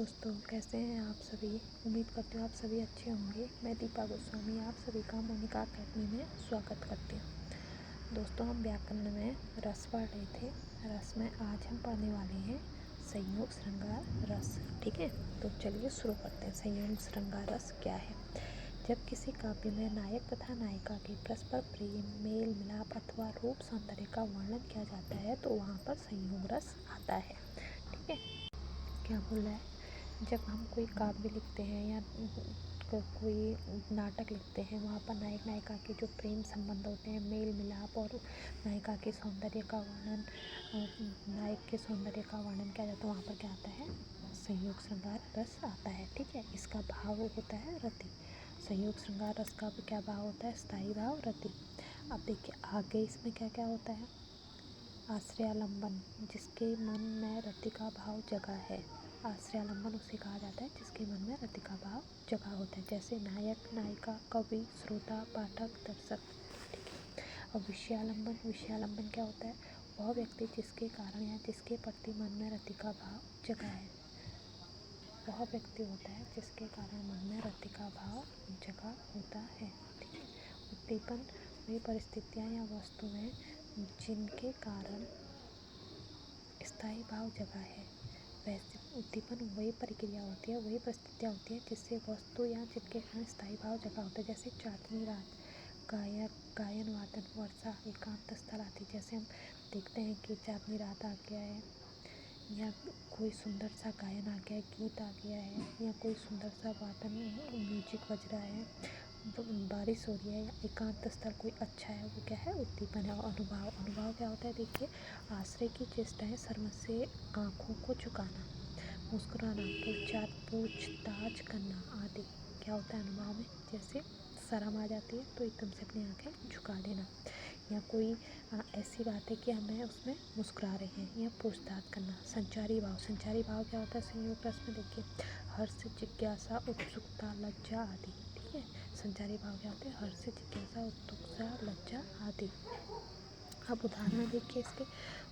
दोस्तों, कैसे हैं आप सभी। उम्मीद करती हूँ आप सभी अच्छे होंगे। मैं दीपा गोस्वामी आप सभी का मोनिका अकेडमी में स्वागत करती हूँ। दोस्तों, हम व्याकरण में रस पढ़ रहे थे। रस में आज हम पढ़ने वाले हैं संयोग श्रृंगार रस। ठीक है, तो चलिए शुरू करते हैं। संयोग श्रृंगार रस क्या है। जब किसी काव्य में नायक तथा नायिका के परस्पर प्रेम, मेल मिलाप अथवा रूप सौंदर्य का वर्णन किया जाता है तो वहाँ पर संयोग रस आता है। ठीक है, क्या बोल रहा है। जब हम कोई काव्य लिखते हैं या कोई नाटक लिखते हैं, वहाँ पर नायक नायिका के जो प्रेम संबंध होते हैं, मेल मिलाप और नायिका के सौंदर्य का वर्णन, नायक के सौंदर्य का वर्णन किया जाता है, वहाँ पर क्या आता है, संयोग श्रृंगार रस आता है। ठीक है, इसका भाव होता है रति। संयोग श्रृंगार रस का क्या भाव होता है, स्थायी भाव रति। अब देखिए आगे इसमें क्या क्या होता है। आश्रयालंबन, जिसके मन में रति का भाव जगा है। आश्रयालंबन उसे कहा जाता है जिसके मन में रति का भाव जगा होता है, जैसे नायक नायिका, कवि, श्रोता, पाठक, दर्शक। ठीक है। और विषयालंबन, विषयालंबन क्या होता है, वह व्यक्ति जिसके कारण या जिसके प्रति मन में रति का भाव जगा है। वह व्यक्ति होता है जिसके कारण मन में रति का भाव जगा होता है। ठीक है। उद्दीपन, वे परिस्थितियाँ या वस्तुएं जिनके कारण स्थायी भाव जगा है। वैसे उद्दीपन वही प्रक्रिया होती है, वही परिस्थितियाँ होती हैं जिससे वस्तु या जिनके कारण स्थायी भाव जगा होता है, जैसे चांदनी रात, गायन वादन, वर्षा, एकांत स्थल आदि। जैसे हम देखते हैं कि चांदनी रात आ गया है, या कोई सुंदर सा गायन आ गया है, गीत आ गया है, या कोई सुंदर सा वादन म्यूजिक बज रहा है, बारिश हो रही है, या एकांत स्थल कोई अच्छा है, वो क्या है, उद्दीपन है। और अनुभव, अनुभव क्या होता है, देखिए आश्रय की चेष्टाएं, शर्म से आँखों को झुकाना, मुस्कुराना, पूछताछ करना आदि क्या होता है अनुभव में। जैसे शर्म आ जाती है तो एकदम से अपनी आँखें झुका लेना, या कोई ऐसी बात है कि हमें उसमें मुस्कुरा रहे हैं, या पूछताछ करना। संचारी भाव, संचारी भाव क्या होता है संयोग रस में, देखिए हर्ष, जिज्ञासा, उत्सुकता, लज्जा आदि। ठीक है, संचारी भाव क्या होते हैं, हर्ष, जिज्ञासा, उत्सुकता, लज्जा आदि। अब उदाहरण देखिए इसके।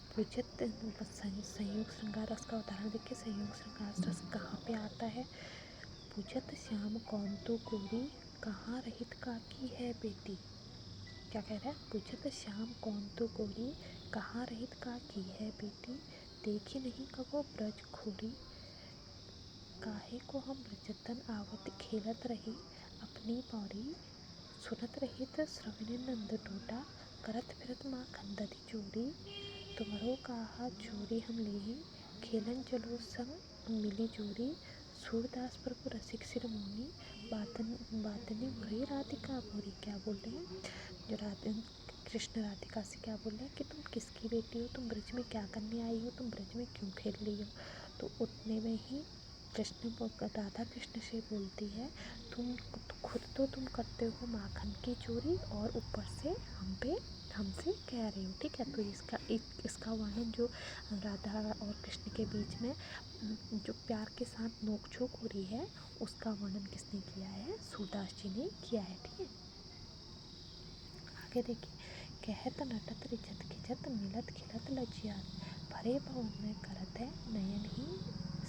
पूछत संयोग श्रृंगार रस का उदाहरण देखिए। संयोग श्रृंगार रस कहाँ पे आता है। पूछत श्याम कौन तू गोरी, कहाँ रहित काकी है बेटी। क्या कह रहा है, पूछत श्याम कौन तू गोरी, कहाँ रहित काकी है बेटी। देखी नहीं कबो ब्रज खोरी, काहे को हम रजतन आवत खेलत रही अपनी पौरी। सुनत रहित श्रवण नंद टोटा, करत फिरत माखन दधी चोरी। तुम्हारो कहा चोरी हम ली, खेलन चलो संग मिली जोरी। सूरदास प्रभु रसिक शिरोमणि, बातनी भरी राधिका मोरी। क्या बोल रहे हैं, जो कृष्ण राधिका से क्या बोल रहे हैं कि तुम किसकी बेटी हो, तुम ब्रज में क्या करने आई हो, तुम ब्रज में क्यों खेल रही हो। तो उतने में ही राधा कृष्ण से बोलती है, तुम खुद तो तुम करते हो माखन की चोरी, और ऊपर से हमसे कह रहे हो। ठीक है, तो इसका वर्णन जो राधा और कृष्ण के बीच में जो प्यार के साथ नोकझोंक हो रही है, उसका वर्णन किसने किया है, सूरदास जी ने किया है। ठीक है, आगे देखिए। कहत नटत रिझत खिझत, मिलत खिलत लज्जियात, भरे भवन में करत है नयन ही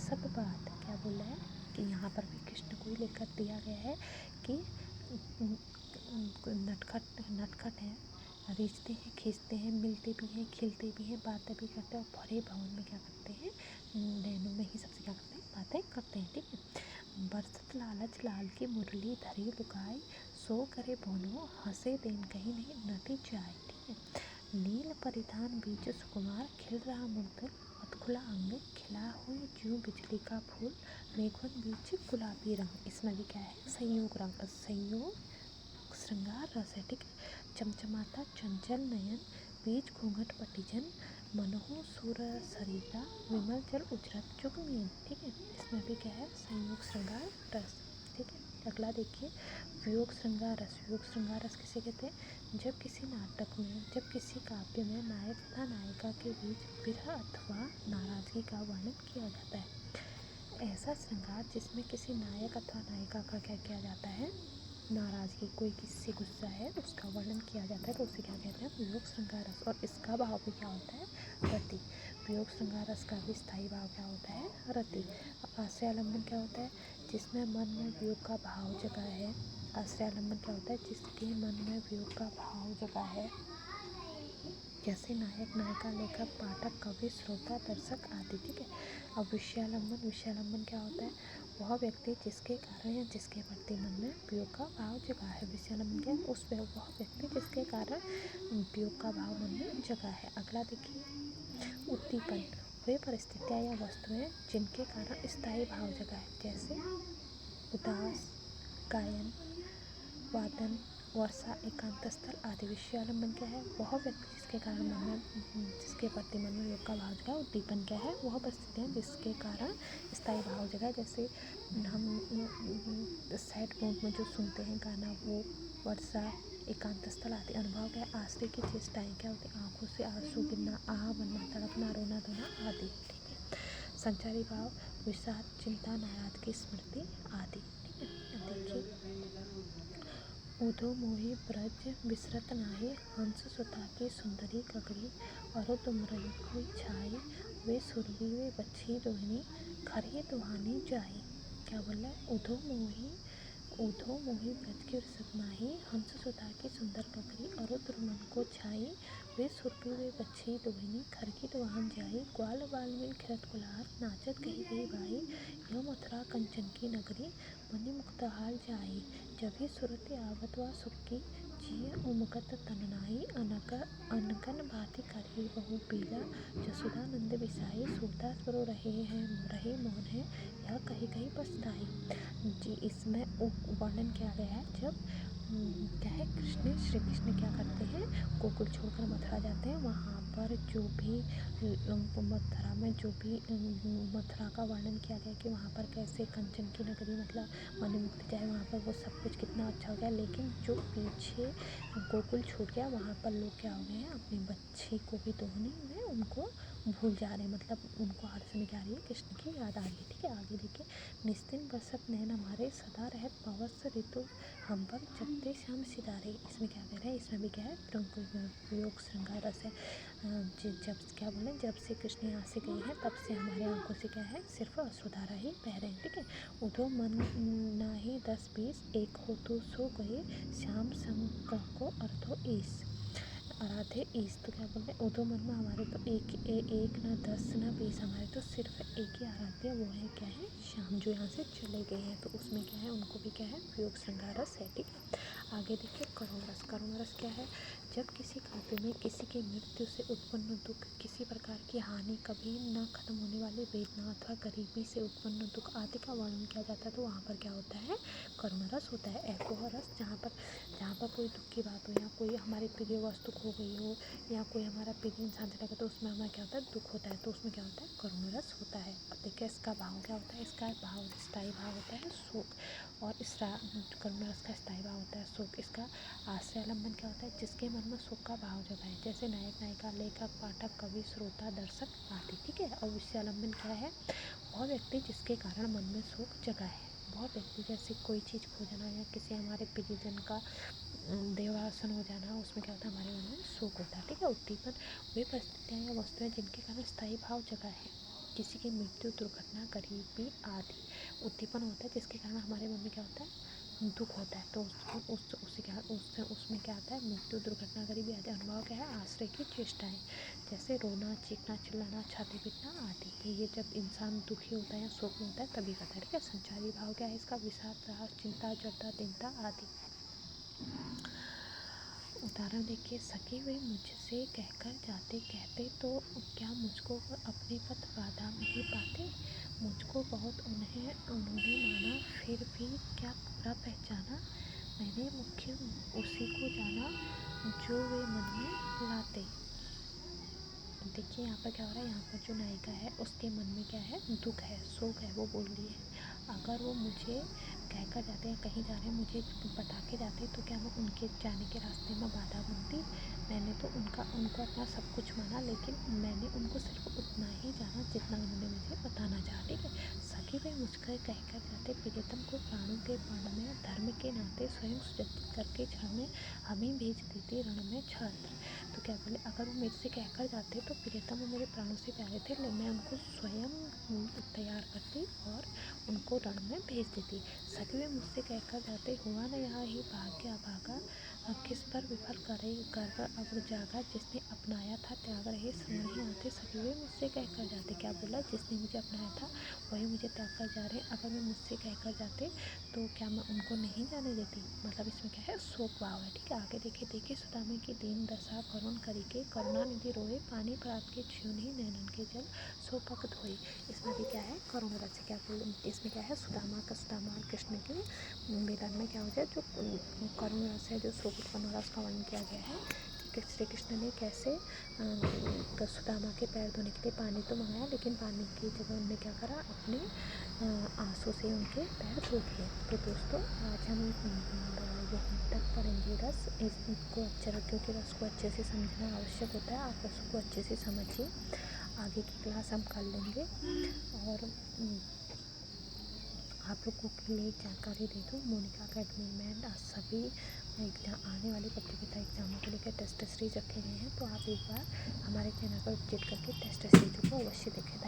सब बात। क्या बोल रहा है कि यहाँ पर भी कृष्ण को ही लेकर दिया गया है कि नटखट हैं, रिझते हैं, खींचते हैं, मिलते भी हैं, खिलते भी हैं, बातें भी करते हैं, और भरे भवन में क्या करते हैं, नैनों में ही सबसे क्या करते हैं, बातें करते हैं। ठीक है। बरसत लालच लाल की मुरली धरी लुकाई, सो करे बोनो हंसे देन कहीं नहीं नटी जाए। ठीक है। नील परिधान बीच सुकुमार, खिल रहा मुग्ध खुला अंग, खिला हुई ज्यों बिजली का फूल, मेघवन बीच गुलाबी रंग। इसमें भी क्या है, संयोग श्रृंगार रस है। ठीक है। चमचमाता चंचल नयन, बीच घूंघट पटिजन, मनहु सुर सरिता, विमल जल उजरत जुगमियन। ठीक है, इसमें भी क्या है, संयोग श्रृंगार रस। ठीक है। अगला देखिए, वियोग श्रृंगार रस। वियोग श्रृंगार रस किसे कहते हैं, जब किसी नाटक में, जब किसी काव्य में नायक तथा नायिका के बीच विरह अथवा नाराजगी का वर्णन किया जाता है। ऐसा श्रृंगार जिसमें किसी नायक अथवा नायिका का क्या किया जाता है, नाराजगी, कोई किससे गुस्सा है उसका वर्णन किया जाता है, तो उसे क्या कहते हैं, वियोग श्रृंगार रस। और इसका भाव भी क्या होता है, रति। वियोग श्रृंगार रस का भी स्थायी भाव क्या होता है? रति। आश्रयालंबन क्या होता है? जिसमें मन में वियोग का भाव जगा है। आश्रयालंबन क्या होता है? जिसके मन में वियोग का भाव जगा है, जैसे नायक, नायिका, लेखक, पाठक, कवि, श्रोता, दर्शक आदि। ठीक है। अब विषयालंबन। विषयालंबन क्या होता है? वह व्यक्ति जिसके कारण या जिसके प्रति मन में वियोग का भाव जगा है। विषयालंबन क्या है? वह व्यक्ति जिसके कारण वियोग का भाव मन में जगा है। अगला देखिए, उद्दीपन। वे परिस्थितियाँ या वस्तुएं जिनके कारण स्थायी भाव जगा है, जैसे उदास, गायन, वादन, वर्षा, एकांत स्थल आदि। विषयालंबन क्या है? वह व्यक्ति जिसके कारण मन में जिसके प्रति मन में वियोग का भाव जगा। उद्दीपन क्या है? वह परिस्थितियाँ जिसके कारण स्थायी भाव जगा, जैसे हम सैड मूड में जो सुनते हैं गाना, वो वर्षा, एकांत स्थल आदि। अनुभव क्या है? आश्रय की चेष्टाएँ क्या होती हैं? आँखों से आंसू गिरना, आह बनना, तड़पना, रोना धोना आदि। ठीक है। संचारी भाव, विषाद, चिंता, नाराजगी, स्मृति आदि। ठीक है। अब देखिए, उधो मोहि ब्रज बिसरत नाही, हंस सुता की सुंदरी कगरी, अरो तुमरन कोई छाई, वे सुरभि वे बच्छी रोहिणी, खरी दुहानी जाई। क्या बोल रहा है? उधो मोहि ब्रज की बिसरत नाही, हंस सुता की सुंदर कगरी, अरो तुमरन को छाई, वे सुरभि वे बच्छी रोहिणी, खरगी दुहान जाई, ग्वाल बाल मिल खिरत कुलार, नाचत कही गई बाई, यह मथुरा कंचन की नगरी, मनि मुक्त हाल जाई, जब ही सुरति आवत वा सुखी, जिय उमगत तननाई, अनगन भांति करी बहु पीला, जसोदा नंद बिसाई, सूरदास बरो रहे मोहन है, यह कही कही पछताई। जी, इसमें वर्णन किया गया है जब क्या है, श्री कृष्ण क्या करते हैं, गोकुल छोड़कर मथुरा जाते हैं। वहाँ पर जो भी मथुरा का वर्णन किया गया कि वहाँ पर कैसे कंचन की नगरी मतलब मणिमुक्ति जाए, वहाँ पर वो सब कुछ कितना अच्छा हो गया। लेकिन जो पीछे गोकुल छूट गया, वहाँ पर लोग क्या हो गए हैं, अपनी बच्ची को भी दोहने में उनको भूल जा रहे हैं, मतलब उनको हर समय क्या आ रही है, कृष्ण की याद आ रही है। ठीक है। आगे देखिए, निस्तिन बसत नैन हमारे, सदा रहत पवस ऋतु हम पर, जगते श्याम सितारे। इसमें क्या कह रहे हैं? इसमें भी क्या है, वियोग श्रृंगार रस है। जब क्या बोले, जब से कृष्ण यहाँ से गए हैं तब से हमारे आंखों से क्या है, सिर्फ अश्रुधारा ही बह रहे हैं। ठीक है। उधो मन नाही 10-20, एक हो तो सो गए, श्याम संग को अर्थो ईस, आराधे ईस। तो क्या बोलते हैं, उधो मन में हमारे तो एक ना 10 ना 20, हमारे तो सिर्फ एक ही आराध्य, वो है क्या है, श्याम, जो यहाँ से चले गए हैं। तो उसमें क्या है, उनको भी क्या है, वियोग श्रृंगार रस है। ठीक है। आगे देखिए, करुण रस। करुण रस क्या है? जब किसी काव्य में किसी की मृत्यु से उत्पन्न दुख, किसी प्रकार की हानि, कभी न खत्म होने वाली वेदना अथवा गरीबी से उत्पन्न दुख आदि का वर्णन किया जाता है, तो वहाँ पर क्या होता है, करुण रस होता है। एकोह रस, जहाँ पर कोई दुख की बात हो, या कोई हमारी प्रिय वस्तु खो गई हो, या कोई हमारा प्रिय इंसान चला गया, तो उसमें हमें क्या होता है, दुख होता है, तो उसमें क्या होता है, करुण रस होता है। अब देखिए, इसका भाव क्या होता है? इसका भाव स्थायी भाव होता है शोक, और इस करुण रस का स्थायी भाव होता है शोक। इसका आश्रयालंबन क्या होता है? जिसके मन में शोक का भाव जगाए, जैसे नायक, नायिका, लेखक, पाठक, कवि, श्रोता, दर्शक आदि। ठीक है। और विषयालंबन क्या है? वह व्यक्ति जिसके कारण मन में शोक जगा है। वह व्यक्ति, जैसे कोई चीज़ खो जाना, या किसी हमारे प्रियजन का देहावसान हो जाना, उसमें क्या होता है, हमारे मन में शोक होता है। ठीक है। उद्दीपन, वे परिस्थितियाँ या वस्तुएं जिनके कारण स्थायी भाव जगा है, किसी की मृत्यु, दुर्घटना, गरीबी आदि। उद्दीपन होता है जिसके कारण हमारे मन में क्या होता है, दुख होता है, तो उसमें क्या आता है, मृत्यु, दुर्घटना, गरीबी आदि। अनुभव क्या है? आश्रय की चेष्टाएँ, जैसे रोना, चीखना, चिल्लाना, छाती पीटना आदि। ये जब इंसान दुखी होता है या शोक में होता है तभी करता है। ठीक है। संचारी भाव क्या है इसका? विषाद, त्रास, चिंता, जड़ता, दीनता आदि। उदाहरण देखिए, सखी वे मुझसे कहकर जाते, कहते तो क्या मुझको अपने पथ बाधा में ही पाते, मुझको बहुत उन्होंने माना, फिर भी क्या पूरा पहचाना, मैंने मुख्य उसी को जाना, जो वे मन में लाते। देखिए, यहाँ पर क्या हो रहा है, यहाँ पर जो नायिका है उसके मन में क्या है, दुख है, शोक है। वो बोल रही है, अगर वो मुझे कहकर जाते हैं, कहीं जा रहे हैं, मुझे बता के जाते, तो क्या मैं उनके जाने के रास्ते में बाधा बनती। मैंने तो उनको अपना सब कुछ माना, लेकिन मैंने उनको सिर्फ उतना ही जाना जितना उन्होंने मुझे बताना चाहा। ठीक है। सखी वे मुझको कहकर जाते, प्रियतम को प्राणों के पर्ण में, धर्म के नाते स्वयं सुरक्षित करके क्षण में हमें भेज देते रण में छत्र। तो क्या बोले, अगर वो मेरे से कहकर जाते तो प्रियतम वो मेरे प्राणों से प्यारे थे, मैं उनको स्वयं तैयार करती और उनको रण में भेज देती। सभी वे मुझसे कहकर जाते, हुआ न यहाँ ही भाग्य अभागा, किस पर विफल करे गर्व अब जागा, जिसने अपनाया था त्याग रहे श्रवण ही आते। सभी वे मुझसे कहकर जाते, क्या बोला, जिसने मुझे अपनाया था वही मुझे त्याग कर जा रहे हैं। अगर मैं मुझसे कहकर जाते तो क्या मैं उनको नहीं जाने देती। मतलब इसमें क्या है, शोक भाव है। ठीक है, आगे देखिए सुदामा की दीन दशा करुण करी के, करुणा निधि रोए, पानी प्राप्त के छ्यून ही नैनन के जल, सो भक्त होए। इसमें भी क्या है, करुण रस। क्या इसमें क्या है, सुदामा और कृष्ण के मिलन में क्या हो जाए, जो करुण रस है, जो शोक उत्पन्न हो रहा है, उसका वर्णन किया गया है कि श्री कृष्ण ने कैसे सुदामा के पैर धोने के लिए पानी तो मंगाया, लेकिन पानी की जगह उनने क्या करा, अपने आंसू से उनके पैर धो दिए। तो दोस्तों आज हम यहीं तक पढ़ेंगे रस। इसको क्योंकि रस को अच्छे से समझना आवश्यक होता है। आप रस को अच्छे से समझिए, आगे की क्लास हम कर लेंगे। और आप लोगों के लिए जानकारी दे दूँ, मोनिका अकेडमी में सभी एग्जाम आने वाली प्रतियोगिता एग्जामों को लेकर टेस्ट सीरीज रखे गए हैं। तो आप एक बार हमारे चैनल पर विजिट करके टेस्ट सीरीज को अवश्य देखें।